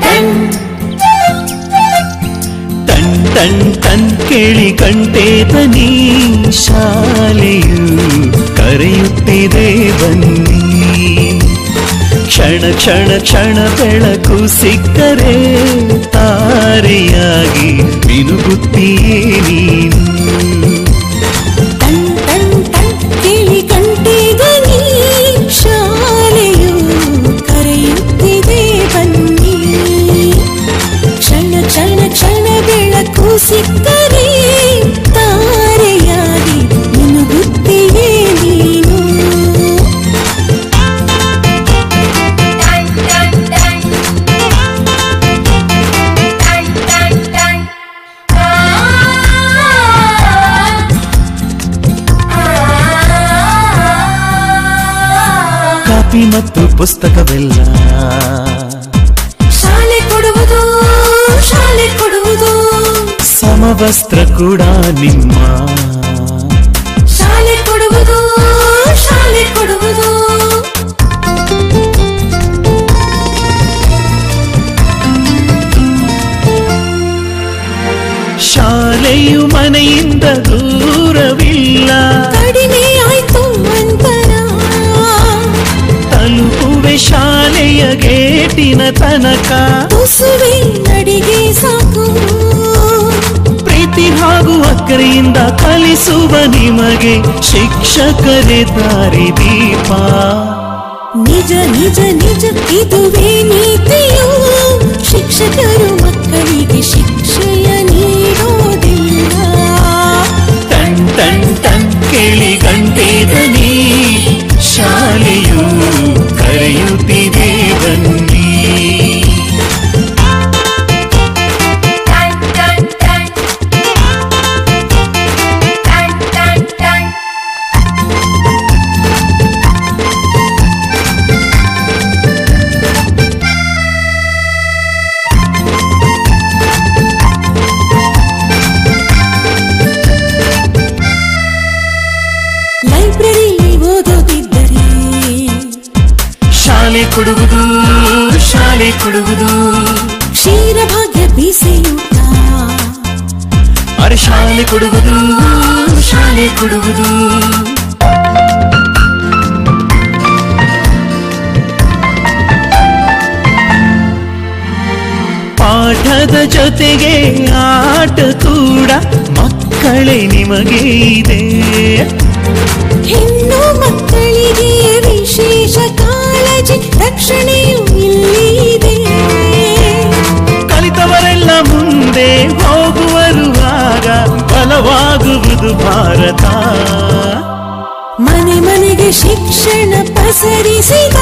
Ton ton ton ಕೇಳಿ ಕಂಠೇತನಿ ಶಾಲೆಯು ಕರೆಯುತ್ತಿದೆ ಬನ್ನಿ. ಕ್ಷಣ ಕ್ಷಣ ಕ್ಷಣ ಬೆಳಕು ಸಿಕ್ಕರೆ ತಾರೆಯಾಗಿ ಮಿನುಗುತ್ತೀಯೇ ನೀನು. ಟನ್ ಟನ್ ಟನ್ ಕೇಳಿ ಕಂಠೇತನಿ ಶಾಲೆಯು ಕರೆಯುತ್ತಿದೆ ಬನ್ನಿ. ಕ್ಷಣ ಕ್ಷಣ ಕ್ಷಣ ಬೆಳಕು ಸಿಕ್ಕರೆ ತಾರೆಯಾಗಿ ಮಿನುಗುತ್ತೀಯೇ ನೀನು. ಕಾಪಿ ಮತ್ತು ಪುಸ್ತಕವೆಲ್ಲ ಶಾಲೆ ಕೊಡುವುದು, ಶಾಲೆ ಕೊಡುವುದು. ಸಮವಸ್ತ್ರ ಕೂಡ ನಿಮ್ಮ ಶಾಲೆ ಕೊಡುವುದು, ಶಾಲೆ ಕೊಡುವುದು. ಶಾಲೆಯು ಮನೆಯಿಂದ ದೂರವಿಲ್ಲ, ಕಡಿಮೆ ಆಯ್ತು ಅಂತರ. ತಲುಪುವೆ ಶಾಲೆಯ ಗೇಟಿನ ತನಕ. ತುಸುವೆ ನಡಿಗೆ ಸಾಕು. ಪ್ರೀತಿ ಹಾಗೂ ಅಕ್ಕರೆಯಿಂದ ಕಲಿಸುವ ನಿಮಗೆ ಶಿಕ್ಷಕರೇ ದಾರಿ ದೀಪ. ನಿಜ ನಿಜ ನಿಜ ಇದುವೇ ನೀತಿಯು. ಶಿಕ್ಷಕರು ಮಕ್ಕಳಿಗೆ ಶಿಕ್ಷೆಯ ನೀಡೋದಿಲ್ಲ. ಟನ್ ಟನ್ ಟನ್ ಕೇಳಿ ಗಂಟೆದನಿ ಶಾಲೆಯು ಕರೆಯುತ್ತಿದೆ ಬನ್ನಿ. ಲೈಬ್ರರಿಲಿ ಓದೋದಿದ್ದರೆ ಶಾಲೆ ಕೊಡುವುದು, ಶಾಲೆ ಕೊಡುವುದು. ಕ್ಷೀರಭಾಗ್ಯ ಬಿಸಿಯೂಟ. ಅರೆ ಶಾಲೆ ಕೊಡುವುದು, ಶಾಲೆ ಕೊಡುವುದು. ಪಾಠದ ಜೊತೆಗೆ ಆಟ ಕೂಡ ಮಕ್ಕಳೇ ನಿಮಗೆ ಇದೆ. ಹೆಣ್ಣು ಮಕ್ಕಳಿಗೆ ವಿಶೇಷ ಕಾಳಜಿ, ರಕ್ಷಣೆಯೂ ಇಲ್ಲಿದೆ. ಕಲಿತವರೆಲ್ಲ ಮುಂದೆ ಹೋಗುವರು, ಆಗ ಬಲವಾಗುವುದು ಭಾರತ. ಮನೆ ಮನೆಗೆ ಶಿಕ್ಷಣ ಪಸರಿಸಿದ